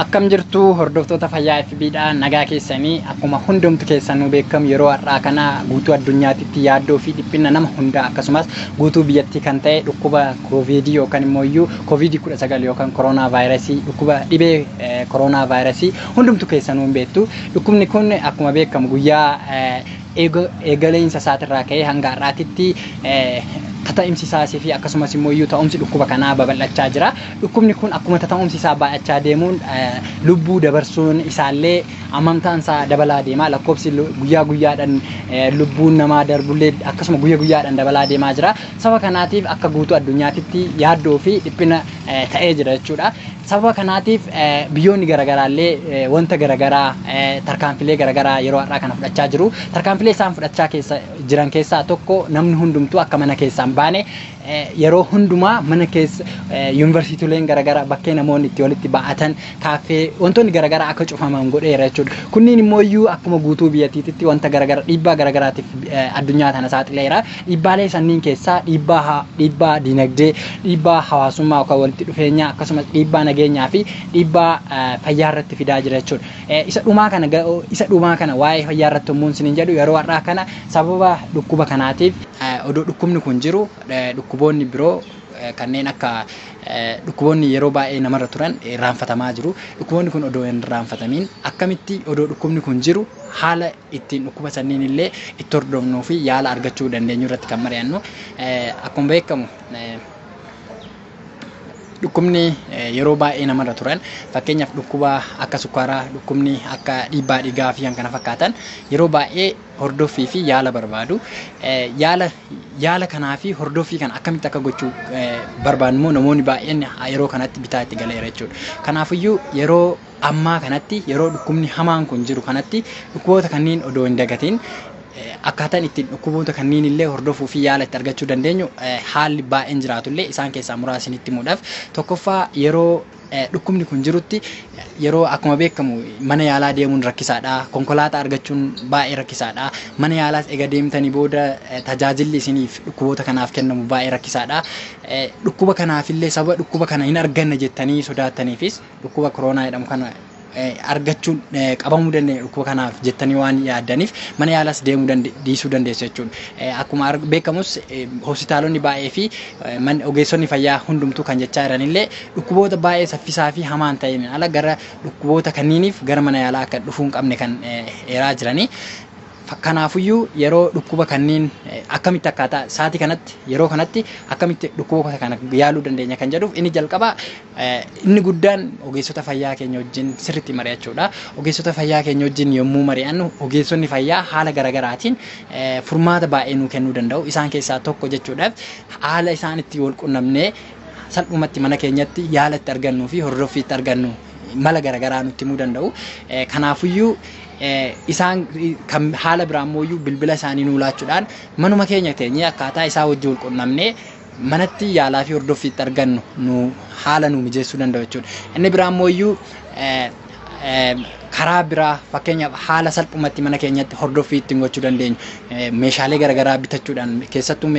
Akkam jirtu hordoftoota fayyaa FB'dhaan nagaa keessanii akkuma hundumtu keessanuu beekamu yeroo har'aa kana guutuu addunyaatti yaaddoo fi dhiphina nama hundaa akkasumas guutuu biyyattii kan ta'e dhukkuba COVID yookaan immoo COVID-19 yookaan koronaa vaayirasii dhukkuba dhibee koronaa vaayirasii hundumtu keessanuu beektu. Dhukkubni kun akkuma beekamu guyyaa eegaleensa isaatirraa ka'ee hanga har'aatitti tata'umsi isaasii fi akkasumas immoo ta'umsi dhukkuba kanaa babal'achaa jira. Dhukkubni kun akkuma ta'umsi isaa baay'achaa deemuun lubbuu dabarsuun isaallee amantaan isaa dabalaa deema. Lakkoofsi guyyaa guyyaadhaan lubbuun namaa darbullee akkasuma guyyaa guyyaadhaan dabalaa deemaa jira. Sababa kanaatiif akka guutuu addunyaatti yaaddoo fi dhiphina ta'ee jira jechuudha. Sababa kanaatiif biyyoonni garaagaraallee wanta garaagaraa tarkaanfilee garaagaraa yeroo har'aa kana fudhachaa jiru. Tarkaanfilee isaan fudhachaa jiran keessaa tokko namni hundumtuu akka mana keessaan baane yeroo hundumaa mana keessa yuunivarsiitiileen garaagaraa bakkee namoonni itti walitti ba'atan kaaffee wantoonni garaagaraa akka cufaman godheera jechuudha. Kunniin immoo akkuma guutuu biyyattiitti wanta garaagaraa dhiibbaa garaagaraatiif addunyaa tana saaxileera. Dhiibbaalee sanniin keessaa dhiibbaa dinagdee, dhiibbaa hawaasummaa yookaan walitti dhufeenya akkasumas dhiibbaa nageenyaa fi dhiibbaa fayyaa irratti fidaa jira jechuudha. Isa dhumaa kana waa'ee fayyaa irratti himmuun isiniin jedhu yeroo har'aa kana sababa dhukkuba kanaatiif odoo dhukkubni kun jiru dhukkuboonni biroo kanneen akka dhukkuboonni yeroo baay'ee namarra turan irraanfatamaa jiru. Dhukkuboonni kun odoo hin irraanfatamiin akkamitti odoo dhukkubni kun jiru haala ittiin dhukkuba sanniin illee itti hordofnuu fi yaala argachuu dandeenyu irratti kan mari'annu. Akkuma beekamu dhukkubni yeroo baay'ee namarra turan fakkeenyaaf dhukkuba akka sukkaaraa, dhukkubni akka dhiibbaa dhiigaa fi kana fakkaatan yeroo baay'ee hordoffii fi yaala barbaadu. Yaala kanaa fi hordoffii kana akkamitti akka gochuu barbaadnu namoonni baay'een yeroo kanatti bitaa itti galeera jechuudha. Kanaafiyyuu yeroo ammaa kanatti yeroo dhukkubni hamaan kun jiru kanatti dhukkuboota kanneen odoo hin dagatiin akkaataan ittiin dhukkuboota kanneen illee hordofuu fi yaala itti argachuu dandeenyu haalli baay'een jiraatullee isaan keessaa muraasinitti himuudhaaf tokkoffaa yeroo dhukkubni kun jirutti yeroo akkuma beekamu mana yaalaa deemuun rakkisaadha. Konkolaataa argachuun baay'ee rakkisaadha. Mana yaalaas ega deemtanii booda tajaajilli isiniif dhukkuboota kanaaf kennamu baay'ee rakkisaadha. Dhukkuba kanaafillee sababa dhukkuba kana hin arganna jettanii sodaattaniifis dhukkuba koronaa jedhamu kana argachuun qabamuu danda'e dhukkuba kanaaf jettanii waan yaaddaniif mana yaalaas deemuu dhiisuu dandeessu jechuudha. Akkuma beekamus hospitaalonni baay'ee fi ogeessonni fayyaa hundumtuu kan jechaa jiranillee dhukkuboota baay'ee saffisaa fi hamaan ta'een ala gara dhukkuboota kanniiniif gara mana yaalaa akka dhufuu hin qabne kan eeraa jiranii. Kanaafiyyuu yeroo dhukkuba kanneen akkamitti akkaataa sa'aatii kanatti yeroo kanatti akkamitti dhukkuboota kana yaaluu dandeenya kan jedhuuf inni jalqaba inni guddaan ogeessota fayyaa keenya wajjin sirriitti mari'achuudha. Ogeessota fayyaa keenya wajjin yommuu mari'annu ogeessonni fayyaa haala garaagaraatiin furmaata baay'ee nuu kennuu danda'u. Isaan keessaa tokko jechuudhaaf haala isaan itti wal qunnamnee salphumatti mana keenyatti yaala itti argannuu fi hordoffii itti argannu mala garaagaraa nutti himuu danda'u. Kanaafiyyuu isaan kan haala biraammooyyuu bilbila isaanii nuu laachuudhaan manuma keenya teenyee akkaataa isaa wajjin wal qunnamnee manatti yaalaa fi hordoffii itti argannu haala nuu mijeessuu danda'u jechuudha. Inni biraammooyyuu karaa biraa fakkeenyaaf haala salphumatti mana keenyatti hordoffii ittiin gochuu dandeenyu meeshaalee garaagaraa bitachuudhaan keessattuu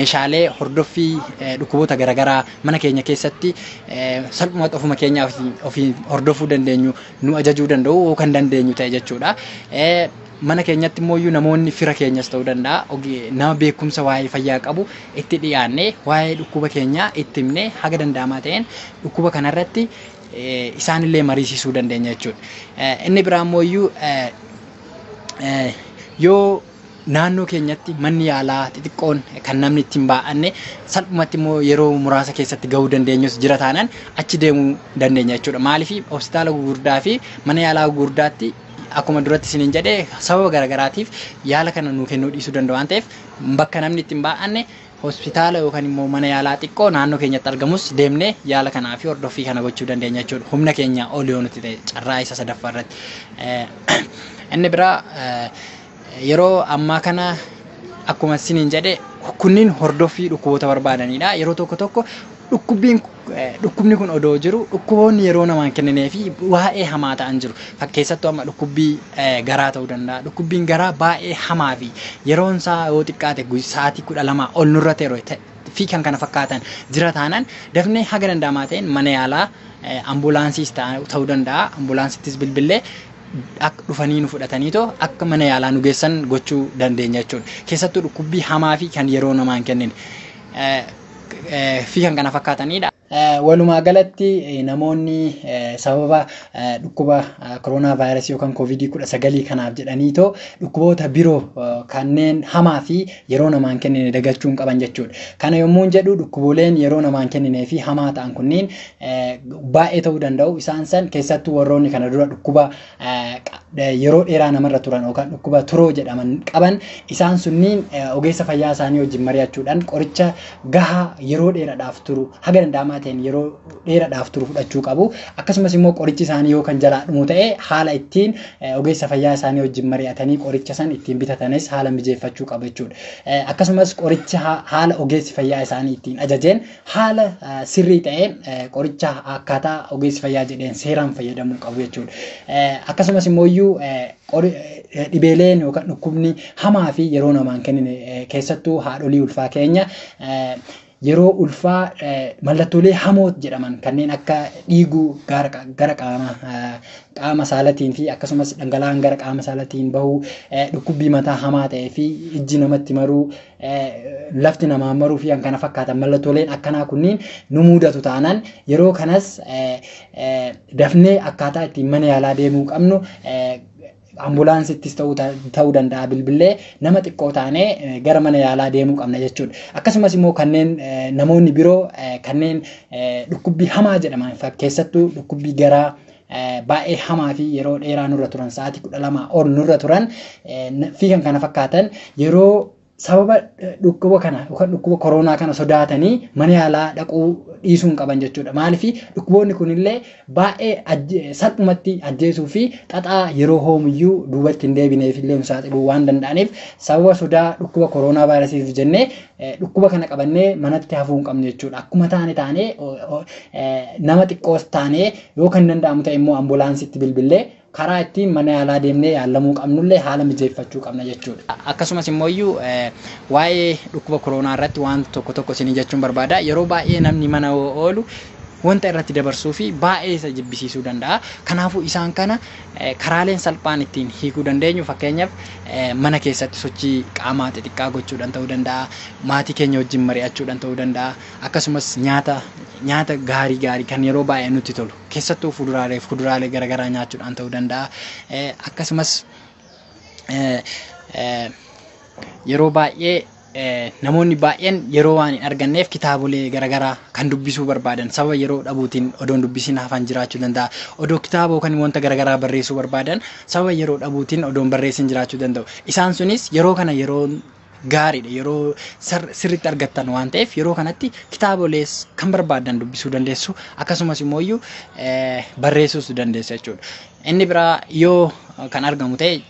meeshaalee hordoffii dhukkuboota garaagaraa mana keenya keessatti salphumatti ofuma keenyaa ofii hordofuu dandeenyu nu ajajuu danda'u kan dandeenyu ta'e jechuudha. Mana keenyatti immoo namoonni fira keenyas ta'uu danda'a nama beekumsa waa'ee fayyaa qabu itti dhiyaannee waa'ee dhukkuba keenyaa itti himnee haga danda'amaa ta'een dhukkuba kanarratti isaanillee mariisisuu dandeenya jechuudha. Inni biraamoo yoo naannoo keenyatti manni yaalaa xixiqqoon kan namni ittiin baa'anne salphumatti immoo yeroo muraasa keessatti gahuu dandeenyus jira taanaan achi deemuu dandeenya jechuudha. Maaliif hospitaala gurguddaa fi mana yaalaa gurguddaatti akkuma duratti isiniin jedhee sababa garaagaraatiif yaala kana nuu kennuu dhiisuu danda'u waan ta'eef bakka namni ittiin baa'anne hospitaala yookaan immoo mana yaalaa xiqqoo naannoo keenyatti argamus deemnee yaala kanaa fi hordoffii kana gochuu dandeenya jechuudha. Humna keenya ol yoo nuti ta'e carraa isa sadaffaa irratti. Inni biraa yeroo ammaa kana akkuma isiniin jedhe kunniin hordoffii dhukkuboota barbaadanidha. Yeroo tokko tokko dhukkubni kun odoo jiru dhukkuboonni yeroo namaan kennanee fi waa'ee hamaa ta'an jiru. Fakkeessattuu amma dhukkubbii garaa ta'uu danda'a. Dhukkubbiin garaa baay'ee hamaa fi yeroon isaa yoo xiqqaate sa'aatii 12 ol nurra ta'e fi kan kana fakkaatan jira taanaan dafnee haga danda'amaa ta'een mana yaalaa ambulaansiis ta'uu danda'a ambulaansittis bilbilee akka dhufanii nu fudhataniitoo akka mana yaalaa nu geessan gochuu dandeenya jechuudha. Keessattuu dhukkubbii hamaa fi kan yeroo namaa hin kennine fi kan kana fakkaatanidha. Walumaa galatti namoonni sababa dhukkuba koronaa vaayirasii yookaan COVID-19 kanaaf jedhaniitoo dhukkuboota biroo kanneen hamaa fi yeroo namaa hin kennine dagachuun qaban jechuudha. Kana yommuu jedhu dhukkuboleen yeroo namaa hin kenninee fi hamaa ta'an kunniin baay'ee ta'uu danda'u. Isaan san keessattuu warroonni kana dura dhukkuba yeroo dheeraa namarra turan yookaan dhukkuba turoo jedhaman qaban isaan sunniin ogeessa fayyaa isaanii wajjin mari'achuudhaan qoricha gahaa yeroo dheeraadhaaf turu haga danda'amaa ta'een yeroo dheeraadhaaf turu fudhachuu qabu. Akkasumas immoo qorichi isaanii yoo kan jalaa dhumu ta'e haala ittiin ogeessa fayyaa isaanii wajjin mari'atanii qoricha san ittiin bitatanis haala mijeeffachuu qabu jechuudha. Akkasumas qoricha haala ogeessi fayyaa isaanii ittiin ajajeen haala sirrii ta'een qoricha akkaataa ogeessi fayyaa jedheen seeraan fayyadamuu qabu jechuudha. Akkasumas immoo dhibeeleen yookaan dhukkubni hamaa fi yeroo namaan kennine keessattuu haadholii ulfaa keenya yeroo ulfaa mallattoolee hamoot jedhaman kanneen akka dhiiguu gara qaama saalatiin fi akkasumas dhangala'aan gara qaama saalatiin bahuu dhukkubbii mataa hamaa ta'ee fi ijji namatti maruu lafti namaa maruu fi kana fakkaatan mallattooleen akkanaa kunniin nu mudatu taanaan yeroo kanas dafnee akkaataa ittiin mana yaalaa deemuu qabnu ambulaansittis ta'uu danda'a bilbilee nama xiqqoo taanee gara mana yaalaa deemuu qabna jechuudha. Akkasumas immoo kanneen namoonni biroo kanneen dhukkubbii hamaa jedhaman keessattuu dhukkubbii garaa baay'ee hamaa fi yeroo dheeraa nurra turan sa'aatii 12 ol nurra turan fi kan kana fakkaatan yeroo sababa dhukkuba kana yookaan dhukkuba koronaa kana sodaatanii mana yaalaa dhaquu dhiisuun qaban jechuudha. Maaliif dhukkuboonni kunillee baay'ee salphumatti ajjeesuu fi xaxaa yeroo hoomiyyuu duubatti hin deebineef illee nu saaxiluu waan danda'aniif sababa sodaa dhukkuba koronaa vaayirasiif jennee dhukkuba kana qabannee manatti hafuu hin qabnu jechuudha. Akkuma taanee nama xiqqoos taanee yoo kan danda'amu ta'e immoo ambulaansitti bilbilee karaa ittiin mana yaalaa deemnee yaalamuu qabnullee haala mijeeffachuu qabna jechuudha. Akkasumas immoo waa'ee dhukkuba koronaa irratti waan tokko isinii jechuun barbaada. Yeroo baay'ee namni mana oolu wanta irratti dabarsuu fi baay'ee isa jibbisiisuu danda'a. Kanaafuu isaan kana karaaleen salphaan ittiin hiikuu dandeenyu fakkeenyaaf mana keessatti sochii qaamaa xixiqqaa gochuudhaan ta'uu danda'a. Maatii keenya wajjin mari'achuudhaan ta'uu danda'a. Akkasumas nyaata gaarii kan yeroo baay'ee nutti tolu keessattuu fuduraalee fi kuduraalee garaagaraa nyaachuudhaan ta'uu danda'a. Akkasumas yeroo baay'ee namoonni baay'een yeroo waan hin arganneef kitaabolee garaagaraa kan dubbisuu barbaadan sababa yeroo dhabuutiin odoon dubbisiin hafan jiraachuu danda'a. Odoo kitaaba yookaan wanta garaagaraa barreessuu barbaadan sababa yeroo dhabuutiin odoon barreessin jiraachuu danda'u. Isaan sunis yeroo kana yeroo gaariidha yeroo sirriitti argattan waan ta'eef yeroo kanatti kitaabolees kan barbaadan dubbisuu dandeessu akkasumas immoo barreessuus dandeessu jechuudha. Inni biraa yoo kan argamu ta'e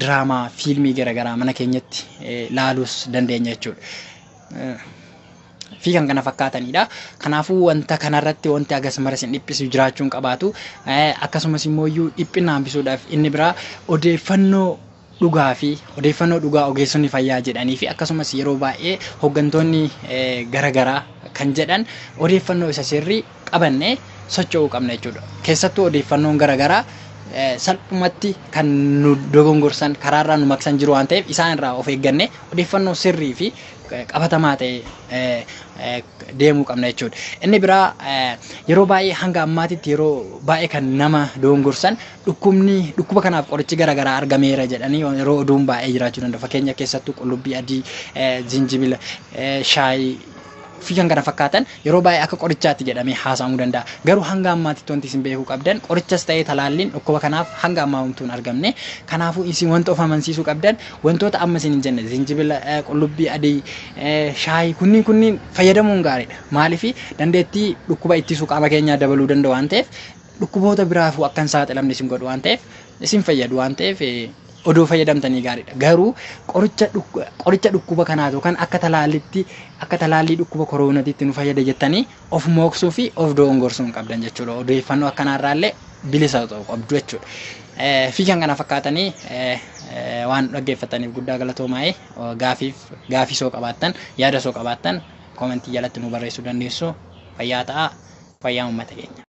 diraamaa fiilmii garaagaraa mana keenyatti laaluus dandeenya jechuudha. Fi kan kana fakkaatanidha. Kanaafuu wanta kanarratti wanti agas maras hin dhiphisu jiraachuun qabaatu akkasumas immoo dhiphina hambisuudhaaf inni biraa odeeffannoo dhugaa ogeessonni fayyaa jedhanii fi akkasumas yeroo baay'ee hooggantoonni garaagaraa kan jedhan odeeffannoo isa sirrii qabannee socho'uu qabna jechuudha. Keessattuu odeeffannoon garaagaraa salphumatti kan nu dogongorsan karaarraa nu maksan jiru waan ta'eef isaan irraa of eeggannee odeeffannoo sirrii fi qabatamaa ta'e deemuu qabna jechuudha. Inni biraa yeroo baay'ee hanga ammaatitti yeroo baay'ee kan nama dogongorsan dhukkuba kanaaf qorichi garaagaraa argameera jedhanii yeroo oduun baay'ee jiraachuu danda'a. Fakkeenya keessattuu qullubbii adii, zinjibila, shaayii fi kan kana fakkaatan yeroo baay'ee akka qorichaatti jedhamee haasa'amuu danda'a. Garuu hanga ammaatitti wanti isin beekuu qabdan qorichas ta'ee talaalliin dhukkuba kanaaf hanga ammaa homtuun argamne. Kanaafuu isin wanta of amansiisuu qabdan wantoota amma isin hin jenne zinjibila, qullubbii adii, shaayii kunniin fayyadamuun gaariidha. Maaliif dandeettii dhukkuba ittisuu qaama keenyaa dabaluu danda'u waan ta'eef dhukkuboota biraafuu akka hin saaxilamne isin godhu waan ta'eef isin fayyadu waan ta'eef odoo fayyadamtanii gaariidha. Garuu qoricha dhukkuba kanaa yookaan akka talaallii dhukkuba koronatiitti nu fayyada jettanii of mooksuu fi of dogongorsuun hin qabdan jechuudha. Odeeffannoo akkanaarraallee bilisa ta'uu qabdu jechuudha. Fi kan kana fakkaatanii waan dhaggeeffataniif guddaa galatoomaa. Gaafii soo qabaattan yaada soo qabaattan komentii jalatti nu barreessuu dandeessu. Fayyaa ta'a. Fayyaa uummata keenya.